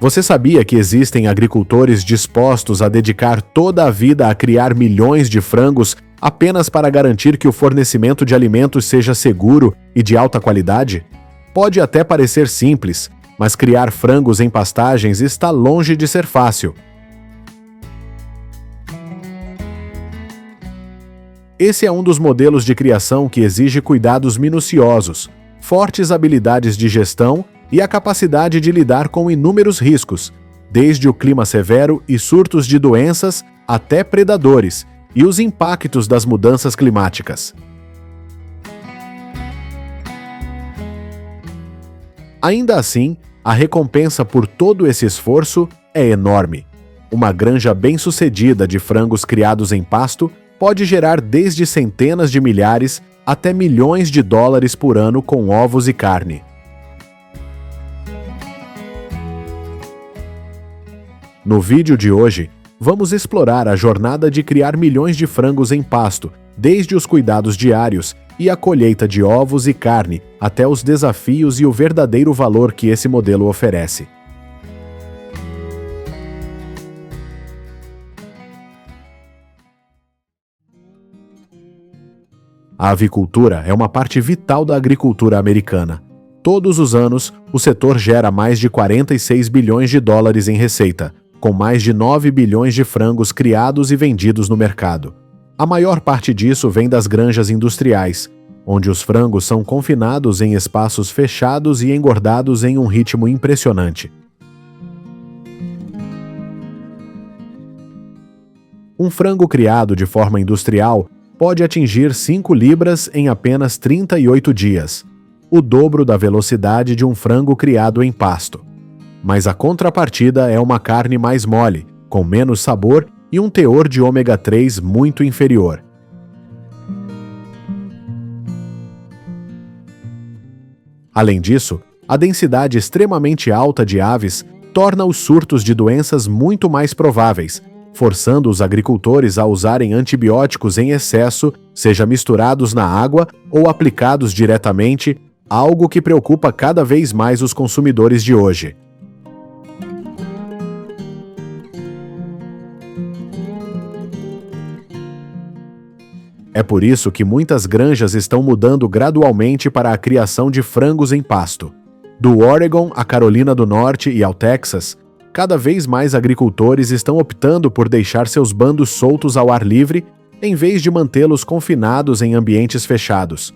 Você sabia que existem agricultores dispostos a dedicar toda a vida a criar milhões de frangos apenas para garantir que o fornecimento de alimentos seja seguro e de alta qualidade? Pode até parecer simples, mas criar frangos em pastagens está longe de ser fácil. Esse é um dos modelos de criação que exige cuidados minuciosos, fortes habilidades de gestão e a capacidade de lidar com inúmeros riscos, desde o clima severo e surtos de doenças até predadores e os impactos das mudanças climáticas. Ainda assim, a recompensa por todo esse esforço é enorme. Uma granja bem-sucedida de frangos criados em pasto pode gerar desde centenas de milhares até milhões de dólares por ano com ovos e carne. No vídeo de hoje, vamos explorar a jornada de criar milhões de frangos em pasto, desde os cuidados diários e a colheita de ovos e carne, até os desafios e o verdadeiro valor que esse modelo oferece. A avicultura é uma parte vital da agricultura americana. Todos os anos, o setor gera mais de 46 bilhões de dólares em receita, com mais de 9 bilhões de frangos criados e vendidos no mercado. A maior parte disso vem das granjas industriais, onde os frangos são confinados em espaços fechados e engordados em um ritmo impressionante. Um frango criado de forma industrial pode atingir 5 libras em apenas 38 dias, o dobro da velocidade de um frango criado em pasto. Mas a contrapartida é uma carne mais mole, com menos sabor e um teor de ômega 3 muito inferior. Além disso, a densidade extremamente alta de aves torna os surtos de doenças muito mais prováveis, forçando os agricultores a usarem antibióticos em excesso, seja misturados na água ou aplicados diretamente, algo que preocupa cada vez mais os consumidores de hoje. É por isso que muitas granjas estão mudando gradualmente para a criação de frangos em pasto. Do Oregon à Carolina do Norte e ao Texas, cada vez mais agricultores estão optando por deixar seus bandos soltos ao ar livre, em vez de mantê-los confinados em ambientes fechados.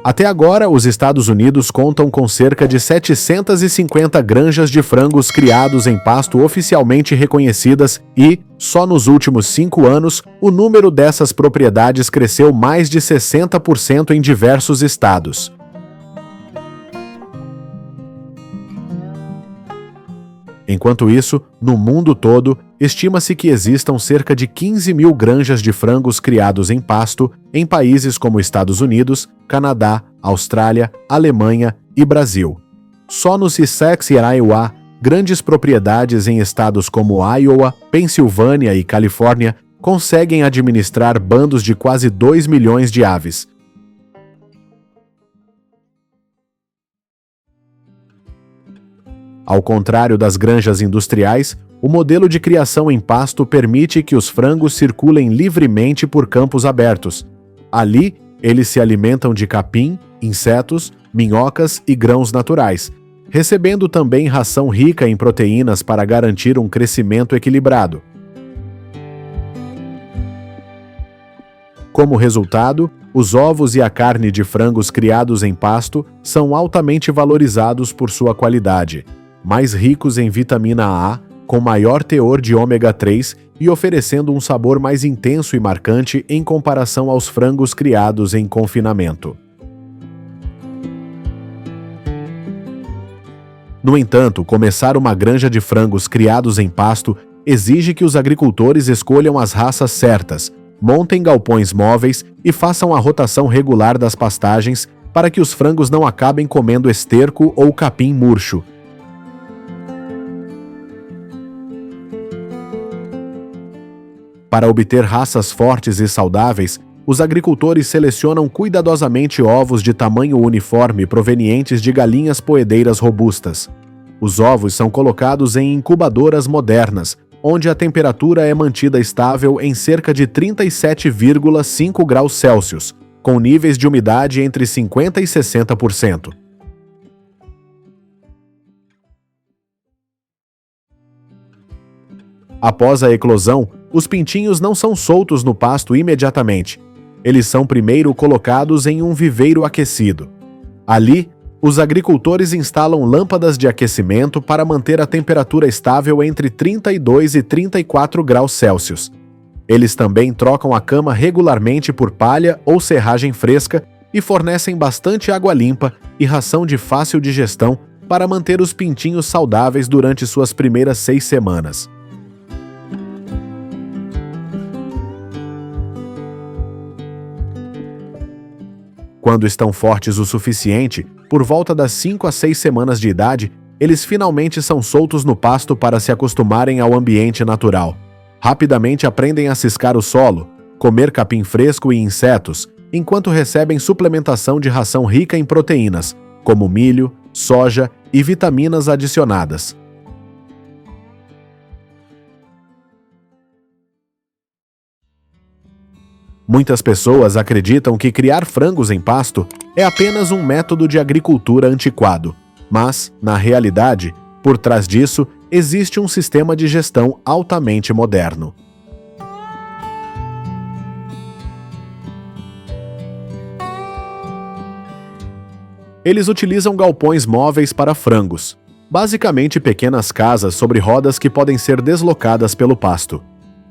Até agora, os Estados Unidos contam com cerca de 750 granjas de frangos criados em pasto oficialmente reconhecidas e, só nos últimos 5 anos, o número dessas propriedades cresceu mais de 60% em diversos estados. Enquanto isso, no mundo todo, estima-se que existam cerca de 15 mil granjas de frangos criados em pasto em países como Estados Unidos, Canadá, Austrália, Alemanha e Brasil. Só no Essex e Iowa, grandes propriedades em estados como Iowa, Pensilvânia e Califórnia conseguem administrar bandos de quase 2 milhões de aves. Ao contrário das granjas industriais, o modelo de criação em pasto permite que os frangos circulem livremente por campos abertos. Ali, eles se alimentam de capim, insetos, minhocas e grãos naturais, recebendo também ração rica em proteínas para garantir um crescimento equilibrado. Como resultado, os ovos e a carne de frangos criados em pasto são altamente valorizados por sua qualidade, mais ricos em vitamina A, com maior teor de ômega 3 e oferecendo um sabor mais intenso e marcante em comparação aos frangos criados em confinamento. No entanto, começar uma granja de frangos criados em pasto exige que os agricultores escolham as raças certas, montem galpões móveis e façam a rotação regular das pastagens para que os frangos não acabem comendo esterco ou capim murcho. Para obter raças fortes e saudáveis, os agricultores selecionam cuidadosamente ovos de tamanho uniforme provenientes de galinhas poedeiras robustas. Os ovos são colocados em incubadoras modernas, onde a temperatura é mantida estável em cerca de 37,5 graus Celsius, com níveis de umidade entre 50% e 60%. Após a eclosão, os pintinhos não são soltos no pasto imediatamente. Eles são primeiro colocados em um viveiro aquecido. Ali, os agricultores instalam lâmpadas de aquecimento para manter a temperatura estável entre 32 e 34 graus Celsius. Eles também trocam a cama regularmente por palha ou serragem fresca e fornecem bastante água limpa e ração de fácil digestão para manter os pintinhos saudáveis durante suas primeiras 6 semanas. Quando estão fortes o suficiente, por volta das 5 a 6 semanas de idade, eles finalmente são soltos no pasto para se acostumarem ao ambiente natural. Rapidamente aprendem a ciscar o solo, comer capim fresco e insetos, enquanto recebem suplementação de ração rica em proteínas, como milho, soja e vitaminas adicionadas. Muitas pessoas acreditam que criar frangos em pasto é apenas um método de agricultura antiquado, mas, na realidade, por trás disso, existe um sistema de gestão altamente moderno. Eles utilizam galpões móveis para frangos, basicamente pequenas casas sobre rodas que podem ser deslocadas pelo pasto.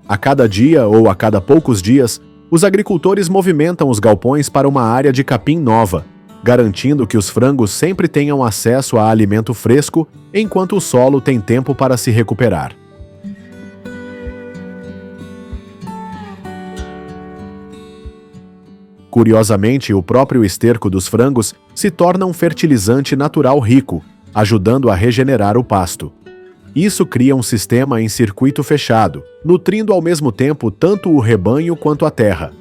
A cada dia ou a cada poucos dias, os agricultores movimentam os galpões para uma área de capim nova, garantindo que os frangos sempre tenham acesso a alimento fresco enquanto o solo tem tempo para se recuperar. Curiosamente, o próprio esterco dos frangos se torna um fertilizante natural rico, ajudando a regenerar o pasto. Isso cria um sistema em circuito fechado, nutrindo ao mesmo tempo tanto o rebanho quanto a terra.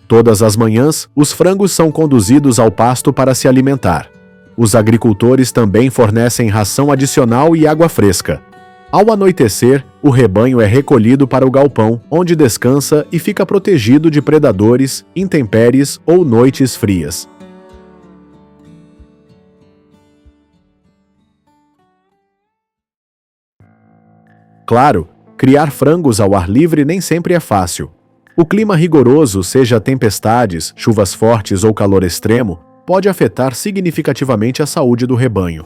Todas as manhãs, os frangos são conduzidos ao pasto para se alimentar. Os agricultores também fornecem ração adicional e água fresca. Ao anoitecer, o rebanho é recolhido para o galpão, onde descansa e fica protegido de predadores, intempéries ou noites frias. Claro, criar frangos ao ar livre nem sempre é fácil. O clima rigoroso, seja tempestades, chuvas fortes ou calor extremo, pode afetar significativamente a saúde do rebanho.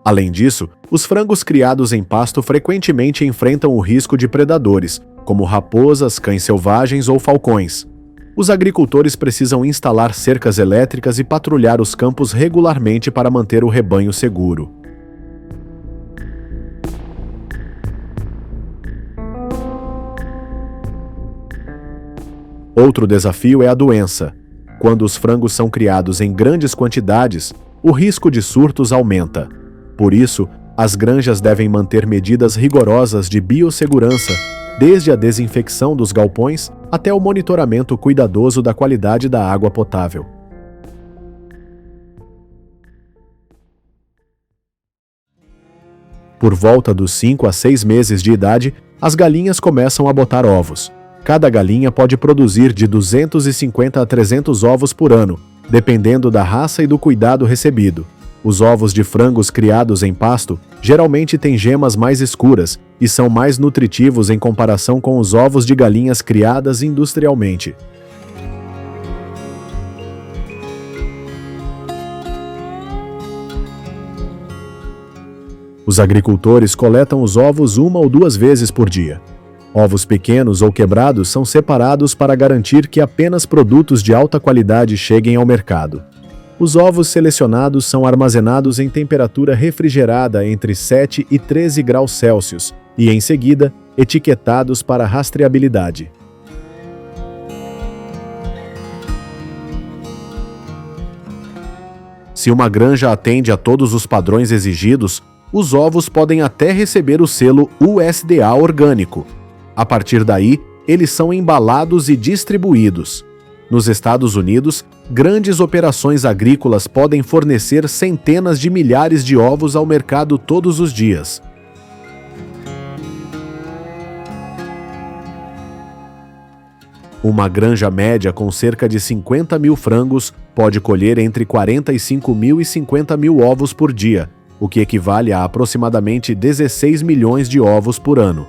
Além disso, os frangos criados em pasto frequentemente enfrentam o risco de predadores, como raposas, cães selvagens ou falcões. Os agricultores precisam instalar cercas elétricas e patrulhar os campos regularmente para manter o rebanho seguro. Outro desafio é a doença. Quando os frangos são criados em grandes quantidades, o risco de surtos aumenta. Por isso, as granjas devem manter medidas rigorosas de biossegurança, desde a desinfecção dos galpões até o monitoramento cuidadoso da qualidade da água potável. Por volta dos 5 a 6 meses de idade, as galinhas começam a botar ovos. Cada galinha pode produzir de 250 a 300 ovos por ano, dependendo da raça e do cuidado recebido. Os ovos de frangos criados em pasto geralmente têm gemas mais escuras e são mais nutritivos em comparação com os ovos de galinhas criadas industrialmente. Os agricultores coletam os ovos 1 ou 2 vezes por dia. Ovos pequenos ou quebrados são separados para garantir que apenas produtos de alta qualidade cheguem ao mercado. Os ovos selecionados são armazenados em temperatura refrigerada entre 7 e 13 graus Celsius e, em seguida, etiquetados para rastreabilidade. Se uma granja atende a todos os padrões exigidos, os ovos podem até receber o selo USDA orgânico. A partir daí, eles são embalados e distribuídos. Nos Estados Unidos, grandes operações agrícolas podem fornecer centenas de milhares de ovos ao mercado todos os dias. Uma granja média com cerca de 50 mil frangos pode colher entre 45 mil e 50 mil ovos por dia, o que equivale a aproximadamente 16 milhões de ovos por ano.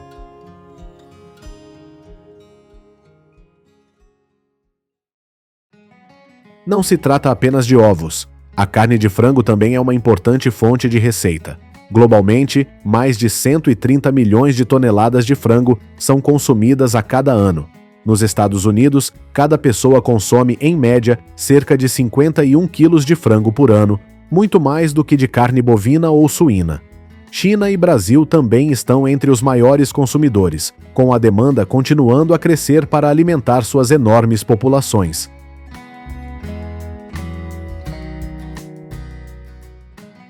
Não se trata apenas de ovos. A carne de frango também é uma importante fonte de receita. Globalmente, mais de 130 milhões de toneladas de frango são consumidas a cada ano. Nos Estados Unidos, cada pessoa consome, em média, cerca de 51 quilos de frango por ano, muito mais do que de carne bovina ou suína. China e Brasil também estão entre os maiores consumidores, com a demanda continuando a crescer para alimentar suas enormes populações.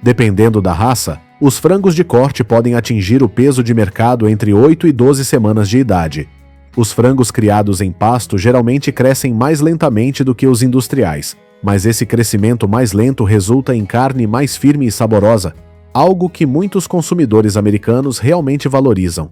Dependendo da raça, os frangos de corte podem atingir o peso de mercado entre 8 e 12 semanas de idade. Os frangos criados em pasto geralmente crescem mais lentamente do que os industriais, mas esse crescimento mais lento resulta em carne mais firme e saborosa, algo que muitos consumidores americanos realmente valorizam.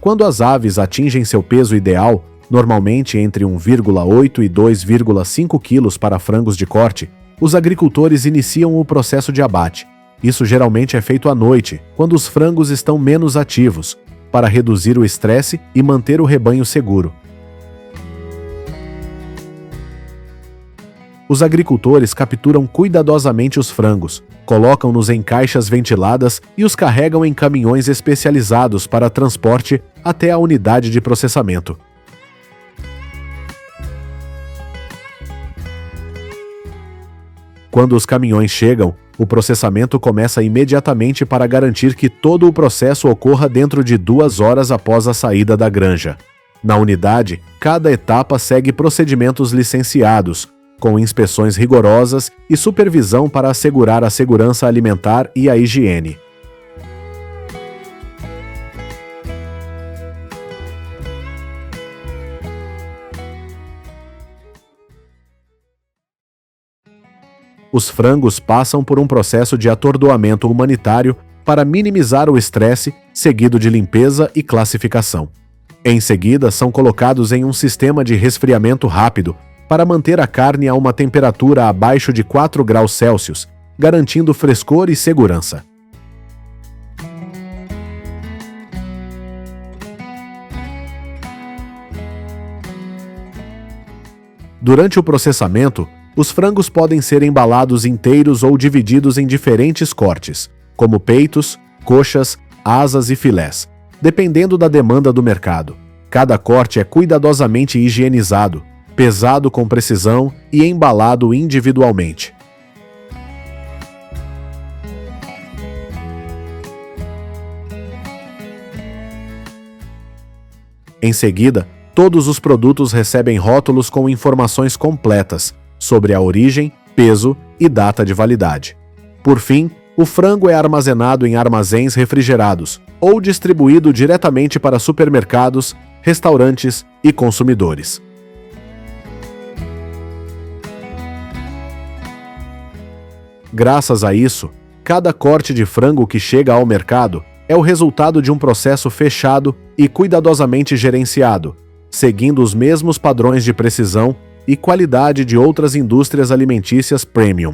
Quando as aves atingem seu peso ideal, normalmente entre 1,8 e 2,5 quilos para frangos de corte, os agricultores iniciam o processo de abate. Isso geralmente é feito à noite, quando os frangos estão menos ativos, para reduzir o estresse e manter o rebanho seguro. Os agricultores capturam cuidadosamente os frangos, colocam-nos em caixas ventiladas e os carregam em caminhões especializados para transporte até a unidade de processamento. Quando os caminhões chegam, o processamento começa imediatamente para garantir que todo o processo ocorra dentro de 2 horas após a saída da granja. Na unidade, cada etapa segue procedimentos licenciados, com inspeções rigorosas e supervisão para assegurar a segurança alimentar e a higiene. Os frangos passam por um processo de atordoamento humanitário para minimizar o estresse, seguido de limpeza e classificação. Em seguida, são colocados em um sistema de resfriamento rápido para manter a carne a uma temperatura abaixo de 4 graus Celsius, garantindo frescor e segurança. Durante o processamento, os frangos podem ser embalados inteiros ou divididos em diferentes cortes, como peitos, coxas, asas e filés, dependendo da demanda do mercado. Cada corte é cuidadosamente higienizado, pesado com precisão e embalado individualmente. Em seguida, todos os produtos recebem rótulos com informações completas sobre a origem, peso e data de validade. Por fim, o frango é armazenado em armazéns refrigerados ou distribuído diretamente para supermercados, restaurantes e consumidores. Graças a isso, cada corte de frango que chega ao mercado é o resultado de um processo fechado e cuidadosamente gerenciado, seguindo os mesmos padrões de precisão e qualidade de outras indústrias alimentícias premium.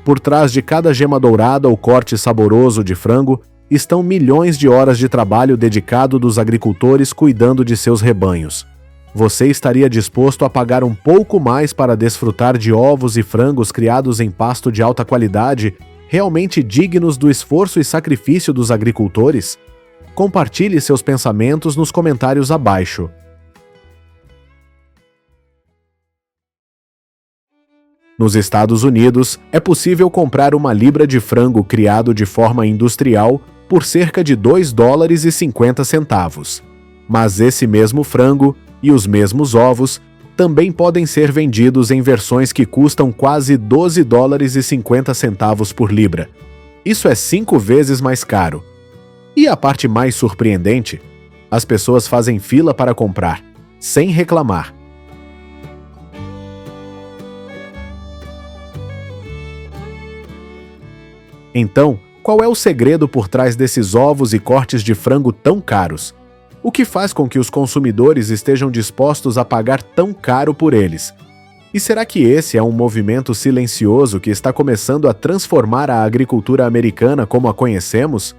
Por trás de cada gema dourada ou corte saboroso de frango estão milhões de horas de trabalho dedicado dos agricultores cuidando de seus rebanhos. Você estaria disposto a pagar um pouco mais para desfrutar de ovos e frangos criados em pasto de alta qualidade, realmente dignos do esforço e sacrifício dos agricultores? Compartilhe seus pensamentos nos comentários abaixo. Nos Estados Unidos, é possível comprar uma libra de frango criado de forma industrial por cerca de $2,50. Mas esse mesmo frango e os mesmos ovos também podem ser vendidos em versões que custam quase $12,50 por libra. Isso é 5 vezes mais caro. E a parte mais surpreendente, as pessoas fazem fila para comprar, sem reclamar. Então, qual é o segredo por trás desses ovos e cortes de frango tão caros? O que faz com que os consumidores estejam dispostos a pagar tão caro por eles? E será que esse é um movimento silencioso que está começando a transformar a agricultura americana como a conhecemos?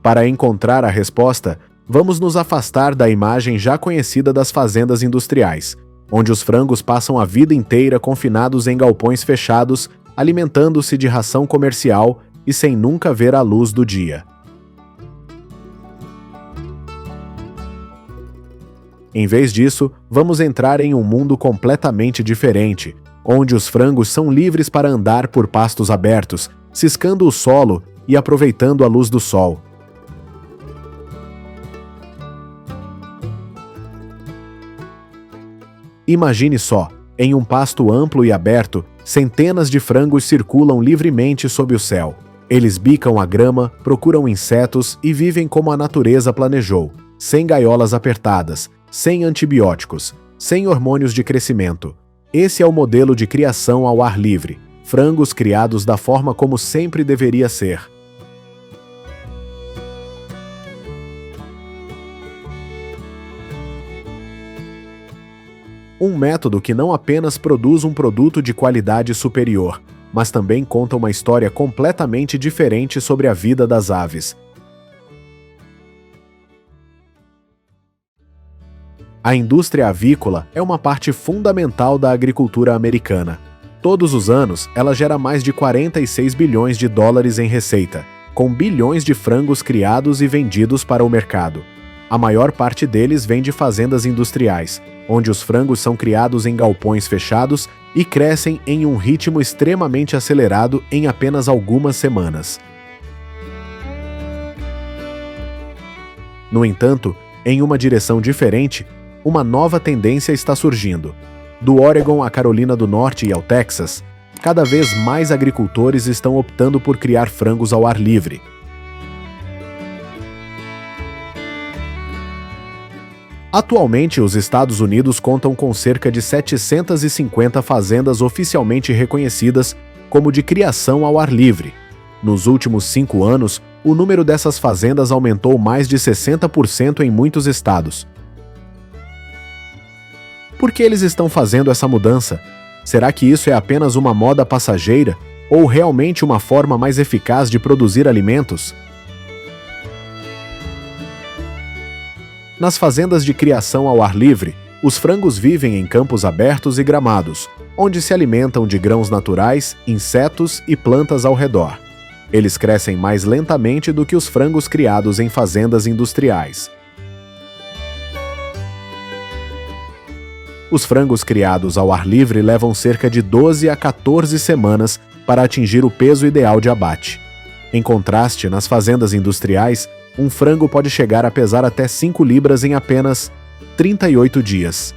Para encontrar a resposta, vamos nos afastar da imagem já conhecida das fazendas industriais, onde os frangos passam a vida inteira confinados em galpões fechados, alimentando-se de ração comercial e sem nunca ver a luz do dia. Em vez disso, vamos entrar em um mundo completamente diferente, onde os frangos são livres para andar por pastos abertos, ciscando o solo e aproveitando a luz do sol. Imagine só, em um pasto amplo e aberto, centenas de frangos circulam livremente sob o céu. Eles bicam a grama, procuram insetos e vivem como a natureza planejou, sem gaiolas apertadas, sem antibióticos, sem hormônios de crescimento. Esse é o modelo de criação ao ar livre, frangos criados da forma como sempre deveria ser. Um método que não apenas produz um produto de qualidade superior, mas também conta uma história completamente diferente sobre a vida das aves. A indústria avícola é uma parte fundamental da agricultura americana. Todos os anos, ela gera mais de 46 bilhões de dólares em receita, com bilhões de frangos criados e vendidos para o mercado. A maior parte deles vem de fazendas industriais, onde os frangos são criados em galpões fechados e crescem em um ritmo extremamente acelerado em apenas algumas semanas. No entanto, em uma direção diferente, uma nova tendência está surgindo. Do Oregon à Carolina do Norte e ao Texas, cada vez mais agricultores estão optando por criar frangos ao ar livre. Atualmente, os Estados Unidos contam com cerca de 750 fazendas oficialmente reconhecidas como de criação ao ar livre. Nos últimos 5 anos, o número dessas fazendas aumentou mais de 60% em muitos estados. Por que eles estão fazendo essa mudança? Será que isso é apenas uma moda passageira ou realmente uma forma mais eficaz de produzir alimentos? Nas fazendas de criação ao ar livre, os frangos vivem em campos abertos e gramados, onde se alimentam de grãos naturais, insetos e plantas ao redor. Eles crescem mais lentamente do que os frangos criados em fazendas industriais. Os frangos criados ao ar livre levam cerca de 12 a 14 semanas para atingir o peso ideal de abate. Em contraste, nas fazendas industriais, um frango pode chegar a pesar até 5 libras em apenas 38 dias.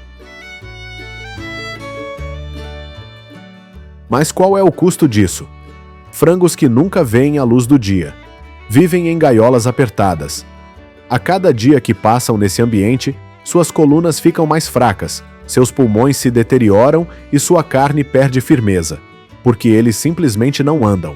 Mas qual é o custo disso? Frangos que nunca veem a luz do dia. Vivem em gaiolas apertadas. A cada dia que passam nesse ambiente, suas colunas ficam mais fracas, seus pulmões se deterioram e sua carne perde firmeza, porque eles simplesmente não andam.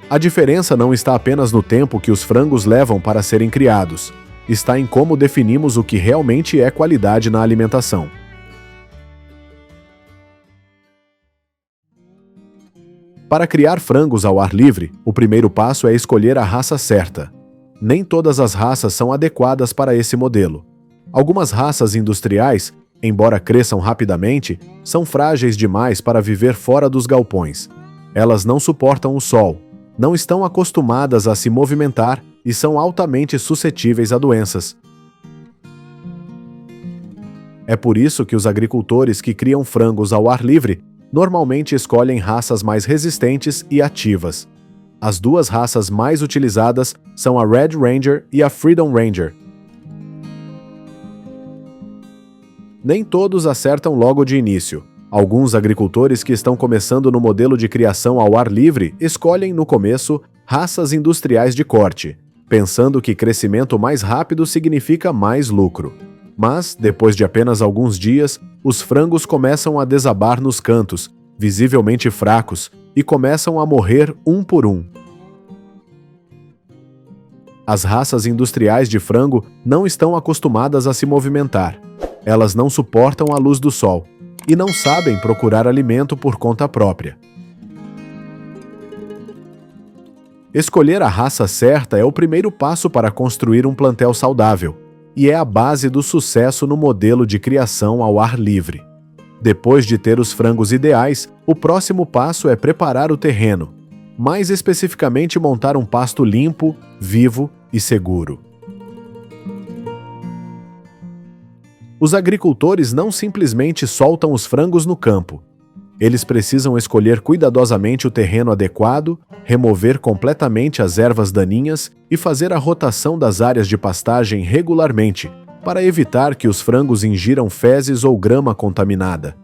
A diferença não está apenas no tempo que os frangos levam para serem criados, está em como definimos o que realmente é qualidade na alimentação. Para criar frangos ao ar livre, o primeiro passo é escolher a raça certa. Nem todas as raças são adequadas para esse modelo. Algumas raças industriais, embora cresçam rapidamente, são frágeis demais para viver fora dos galpões. Elas não suportam o sol, não estão acostumadas a se movimentar e são altamente suscetíveis a doenças. É por isso que os agricultores que criam frangos ao ar livre normalmente escolhem raças mais resistentes e ativas. As duas raças mais utilizadas são a Red Ranger e a Freedom Ranger. Nem todos acertam logo de início. Alguns agricultores que estão começando no modelo de criação ao ar livre escolhem, no começo, raças industriais de corte, pensando que crescimento mais rápido significa mais lucro. Mas, depois de apenas alguns dias, os frangos começam a desabar nos cantos, visivelmente fracos, e começam a morrer um por um. As raças industriais de frango não estão acostumadas a se movimentar. Elas não suportam a luz do sol e não sabem procurar alimento por conta própria. Escolher a raça certa é o primeiro passo para construir um plantel saudável e é a base do sucesso no modelo de criação ao ar livre. Depois de ter os frangos ideais, o próximo passo é preparar o terreno, mais especificamente montar um pasto limpo, vivo e seguro. Os agricultores não simplesmente soltam os frangos no campo. Eles precisam escolher cuidadosamente o terreno adequado, remover completamente as ervas daninhas e fazer a rotação das áreas de pastagem regularmente, para evitar que os frangos ingiram fezes ou grama contaminada.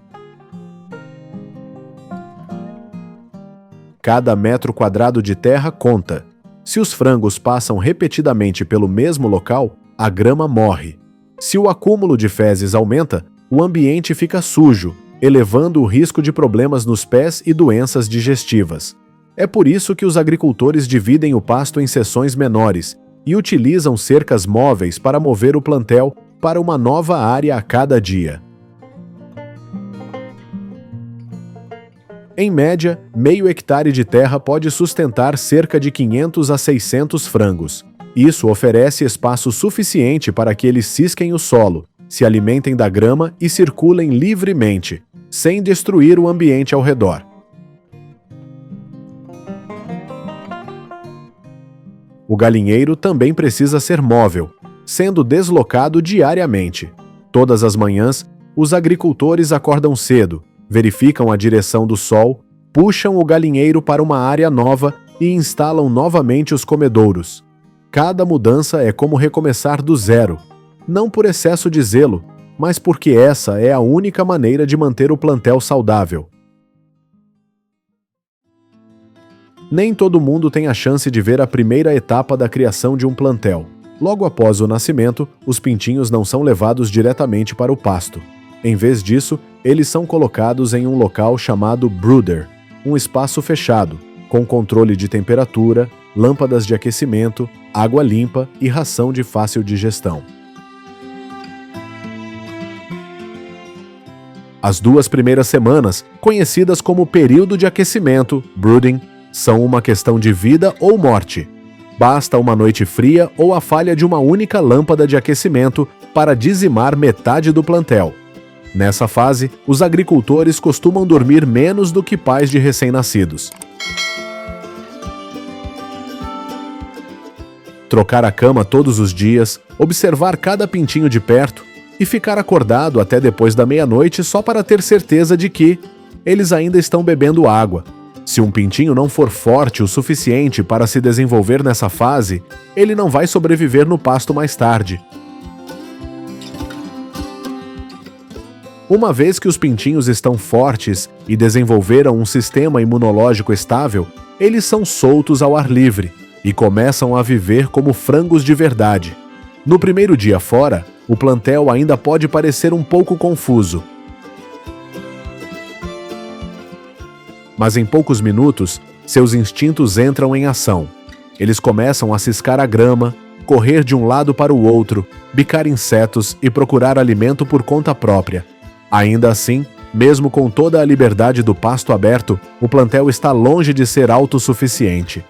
Cada metro quadrado de terra conta. Se os frangos passam repetidamente pelo mesmo local, a grama morre. Se o acúmulo de fezes aumenta, o ambiente fica sujo, elevando o risco de problemas nos pés e doenças digestivas. É por isso que os agricultores dividem o pasto em seções menores e utilizam cercas móveis para mover o plantel para uma nova área a cada dia. Em média, meio hectare de terra pode sustentar cerca de 500 a 600 frangos. Isso oferece espaço suficiente para que eles cisquem o solo, se alimentem da grama e circulem livremente, sem destruir o ambiente ao redor. O galinheiro também precisa ser móvel, sendo deslocado diariamente. Todas as manhãs, os agricultores acordam cedo, verificam a direção do sol, puxam o galinheiro para uma área nova e instalam novamente os comedouros. Cada mudança é como recomeçar do zero, não por excesso de zelo, mas porque essa é a única maneira de manter o plantel saudável. Nem todo mundo tem a chance de ver a primeira etapa da criação de um plantel. Logo após o nascimento, os pintinhos não são levados diretamente para o pasto. Em vez disso, eles são colocados em um local chamado brooder, um espaço fechado, com controle de temperatura, lâmpadas de aquecimento, água limpa e ração de fácil digestão. As 2 primeiras semanas, conhecidas como período de aquecimento, brooding, são uma questão de vida ou morte. Basta uma noite fria ou a falha de uma única lâmpada de aquecimento para dizimar metade do plantel. Nessa fase, os agricultores costumam dormir menos do que pais de recém-nascidos. Trocar a cama todos os dias, observar cada pintinho de perto e ficar acordado até depois da meia-noite só para ter certeza de que eles ainda estão bebendo água. Se um pintinho não for forte o suficiente para se desenvolver nessa fase, ele não vai sobreviver no pasto mais tarde. Uma vez que os pintinhos estão fortes e desenvolveram um sistema imunológico estável, eles são soltos ao ar livre e começam a viver como frangos de verdade. No primeiro dia fora, o plantel ainda pode parecer um pouco confuso. Mas em poucos minutos, seus instintos entram em ação. Eles começam a ciscar a grama, correr de um lado para o outro, bicar insetos e procurar alimento por conta própria. Ainda assim, mesmo com toda a liberdade do pasto aberto, o plantel está longe de ser autossuficiente.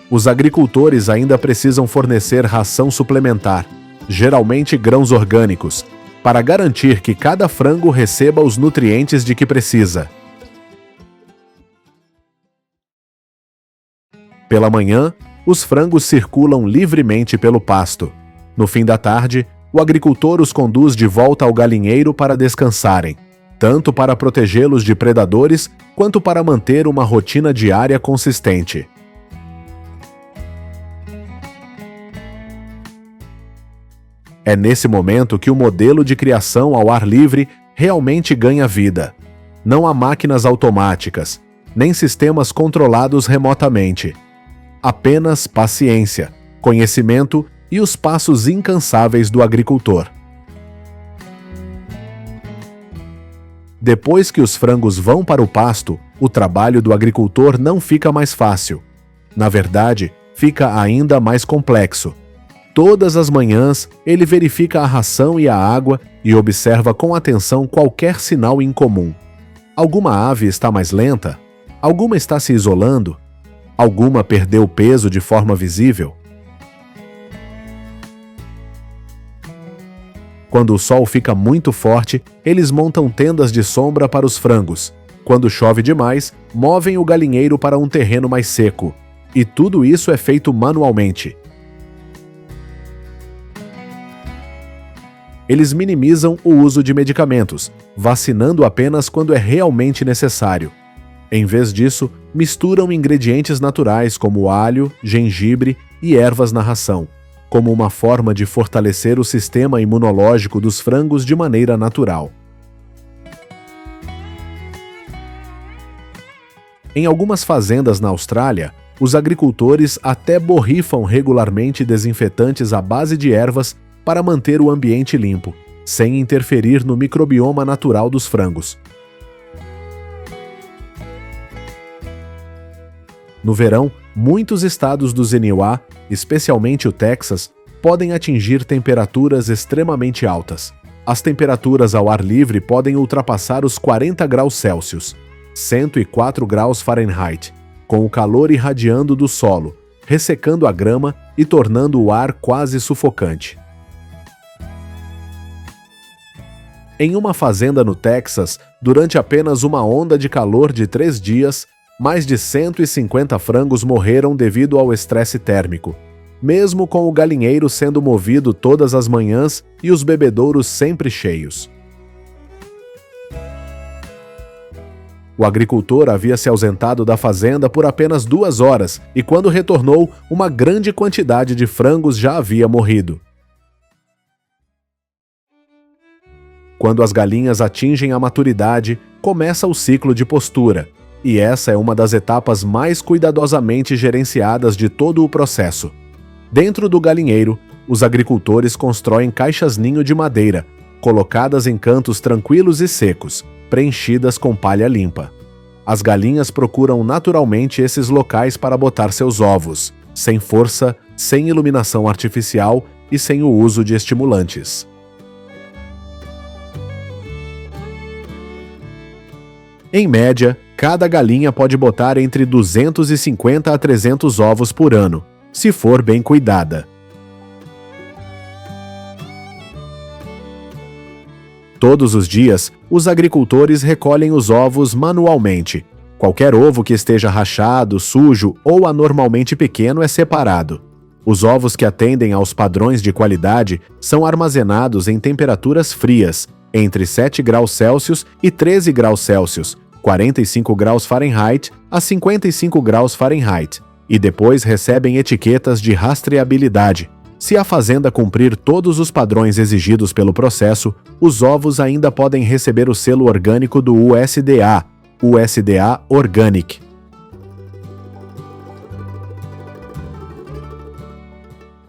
Os agricultores ainda precisam fornecer ração suplementar, geralmente grãos orgânicos, para garantir que cada frango receba os nutrientes de que precisa. Pela manhã, os frangos circulam livremente pelo pasto. No fim da tarde, o agricultor os conduz de volta ao galinheiro para descansarem, tanto para protegê-los de predadores quanto para manter uma rotina diária consistente. É nesse momento que o modelo de criação ao ar livre realmente ganha vida. Não há máquinas automáticas, nem sistemas controlados remotamente. Apenas paciência, conhecimento e os passos incansáveis do agricultor. Depois que os frangos vão para o pasto, o trabalho do agricultor não fica mais fácil. Na verdade, fica ainda mais complexo. Todas as manhãs, ele verifica a ração e a água e observa com atenção qualquer sinal incomum. Alguma ave está mais lenta? Alguma está se isolando? Alguma perdeu peso de forma visível? Quando o sol fica muito forte, eles montam tendas de sombra para os frangos. Quando chove demais, movem o galinheiro para um terreno mais seco. E tudo isso é feito manualmente. Eles minimizam o uso de medicamentos, vacinando apenas quando é realmente necessário. Em vez disso, misturam ingredientes naturais como alho, gengibre e ervas na ração, como uma forma de fortalecer o sistema imunológico dos frangos de maneira natural. Em algumas fazendas na Austrália, os agricultores até borrifam regularmente desinfetantes à base de ervas para manter o ambiente limpo, sem interferir no microbioma natural dos frangos. No verão, muitos estados do ZNUA, especialmente o Texas, podem atingir temperaturas extremamente altas. As temperaturas ao ar livre podem ultrapassar os 40 graus Celsius, 104 graus Fahrenheit, com o calor irradiando do solo, ressecando a grama e tornando o ar quase sufocante. Em uma fazenda no Texas, durante apenas uma onda de calor de 3 dias, mais de 150 frangos morreram devido ao estresse térmico, mesmo com o galinheiro sendo movido todas as manhãs e os bebedouros sempre cheios. O agricultor havia se ausentado da fazenda por apenas 2 horas e, quando retornou, uma grande quantidade de frangos já havia morrido. Quando as galinhas atingem a maturidade, começa o ciclo de postura, e essa é uma das etapas mais cuidadosamente gerenciadas de todo o processo. Dentro do galinheiro, os agricultores constroem caixas-ninho de madeira, colocadas em cantos tranquilos e secos, preenchidas com palha limpa. As galinhas procuram naturalmente esses locais para botar seus ovos, sem força, sem iluminação artificial e sem o uso de estimulantes. Em média, cada galinha pode botar entre 250 a 300 ovos por ano, se for bem cuidada. Todos os dias, os agricultores recolhem os ovos manualmente. Qualquer ovo que esteja rachado, sujo ou anormalmente pequeno é separado. Os ovos que atendem aos padrões de qualidade são armazenados em temperaturas frias, entre 7 graus Celsius e 13 graus Celsius, 45 graus Fahrenheit a 55 graus Fahrenheit, e depois recebem etiquetas de rastreabilidade. Se a fazenda cumprir todos os padrões exigidos pelo processo, os ovos ainda podem receber o selo orgânico do USDA, USDA Organic.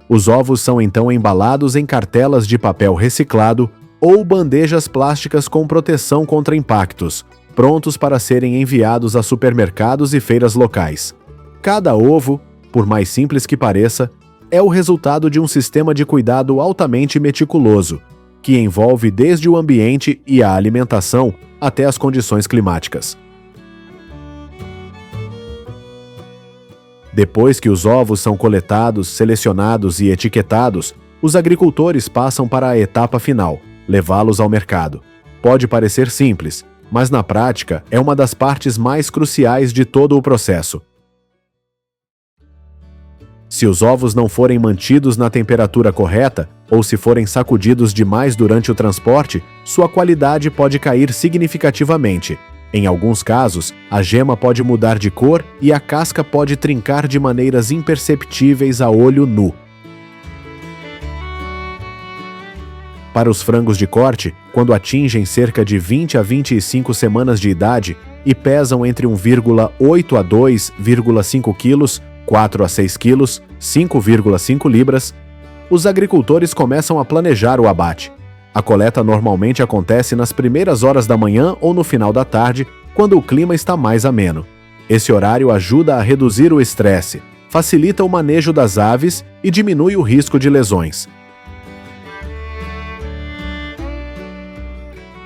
Os ovos são então embalados em cartelas de papel reciclado ou bandejas plásticas com proteção contra impactos, prontos para serem enviados a supermercados e feiras locais. Cada ovo, por mais simples que pareça, é o resultado de um sistema de cuidado altamente meticuloso, que envolve desde o ambiente e a alimentação até as condições climáticas. Depois que os ovos são coletados, selecionados e etiquetados, os agricultores passam para a etapa final, levá-los ao mercado. Pode parecer simples, mas na prática é uma das partes mais cruciais de todo o processo. Se os ovos não forem mantidos na temperatura correta ou se forem sacudidos demais durante o transporte, sua qualidade pode cair significativamente. Em alguns casos, a gema pode mudar de cor e a casca pode trincar de maneiras imperceptíveis a olho nu. Para os frangos de corte, quando atingem cerca de 20 a 25 semanas de idade e pesam entre 1,8 a 2,5 quilos, 4 a 6 quilos, 5,5 libras, os agricultores começam a planejar o abate. A coleta normalmente acontece nas primeiras horas da manhã ou no final da tarde, quando o clima está mais ameno. Esse horário ajuda a reduzir o estresse, facilita o manejo das aves e diminui o risco de lesões.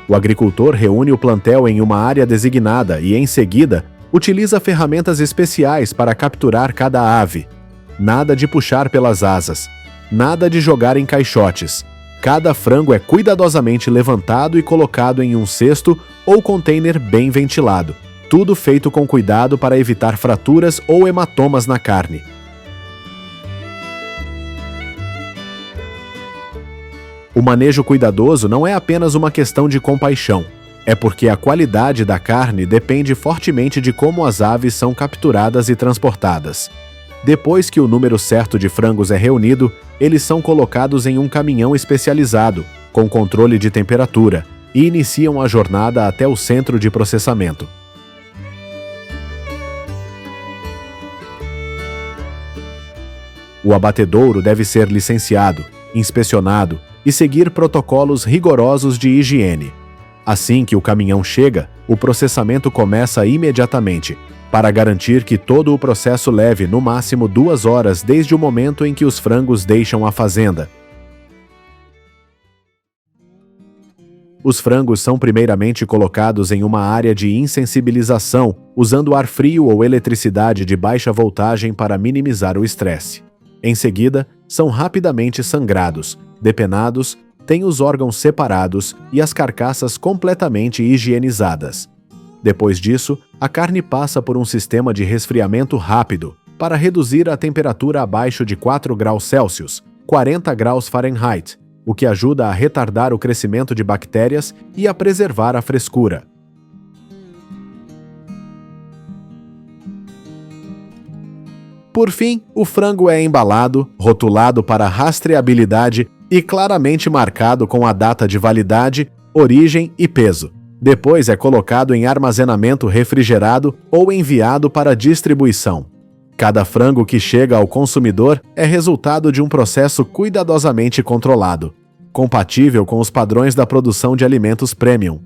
O agricultor reúne o plantel em uma área designada e, em seguida, utiliza ferramentas especiais para capturar cada ave. Nada de puxar pelas asas, nada de jogar em caixotes. Cada frango é cuidadosamente levantado e colocado em um cesto ou container bem ventilado. Tudo feito com cuidado para evitar fraturas ou hematomas na carne. O manejo cuidadoso não é apenas uma questão de compaixão. É porque a qualidade da carne depende fortemente de como as aves são capturadas e transportadas. Depois que o número certo de frangos é reunido, eles são colocados em um caminhão especializado, com controle de temperatura, e iniciam a jornada até o centro de processamento. O abatedouro deve ser licenciado, inspecionado e seguir protocolos rigorosos de higiene. Assim que o caminhão chega, o processamento começa imediatamente, para garantir que todo o processo leve no máximo 2 horas desde o momento em que os frangos deixam a fazenda. Os frangos são primeiramente colocados em uma área de insensibilização, usando ar frio ou eletricidade de baixa voltagem para minimizar o estresse. Em seguida, são rapidamente sangrados, depenados, têm os órgãos separados e as carcaças completamente higienizadas. Depois disso, a carne passa por um sistema de resfriamento rápido para reduzir a temperatura abaixo de 4 graus Celsius, 40 graus Fahrenheit, o que ajuda a retardar o crescimento de bactérias e a preservar a frescura. Por fim, o frango é embalado, rotulado para rastreabilidade e claramente marcado com a data de validade, origem e peso. Depois é colocado em armazenamento refrigerado ou enviado para distribuição. Cada frango que chega ao consumidor é resultado de um processo cuidadosamente controlado, compatível com os padrões da produção de alimentos premium.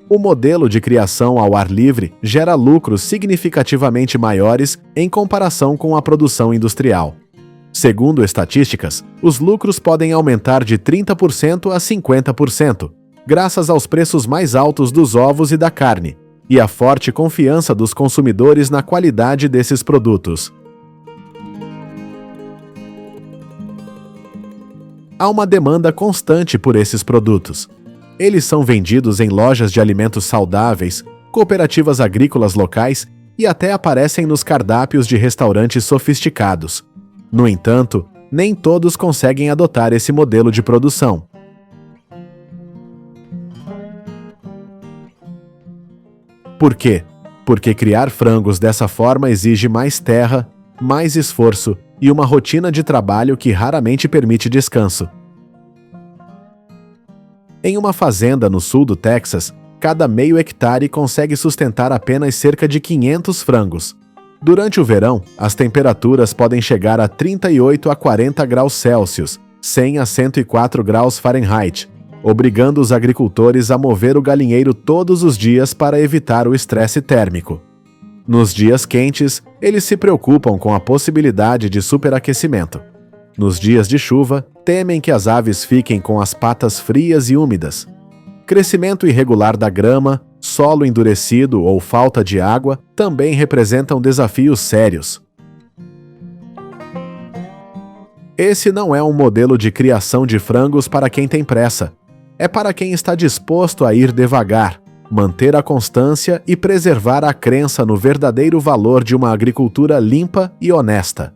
O modelo de criação ao ar livre gera lucros significativamente maiores em comparação com a produção industrial. Segundo estatísticas, os lucros podem aumentar de 30% a 50%, graças aos preços mais altos dos ovos e da carne, e à forte confiança dos consumidores na qualidade desses produtos. Há uma demanda constante por esses produtos. Eles são vendidos em lojas de alimentos saudáveis, cooperativas agrícolas locais e até aparecem nos cardápios de restaurantes sofisticados. No entanto, nem todos conseguem adotar esse modelo de produção. Por quê? Porque criar frangos dessa forma exige mais terra, mais esforço e uma rotina de trabalho que raramente permite descanso. Em uma fazenda no sul do Texas, cada meio hectare consegue sustentar apenas cerca de 500 frangos. Durante o verão, as temperaturas podem chegar a 38 a 40 graus Celsius, 100 a 104 graus Fahrenheit, obrigando os agricultores a mover o galinheiro todos os dias para evitar o estresse térmico. Nos dias quentes, eles se preocupam com a possibilidade de superaquecimento. Nos dias de chuva, temem que as aves fiquem com as patas frias e úmidas. Crescimento irregular da grama, solo endurecido ou falta de água também representam desafios sérios. Esse não é um modelo de criação de frangos para quem tem pressa. É para quem está disposto a ir devagar, manter a constância e preservar a crença no verdadeiro valor de uma agricultura limpa e honesta.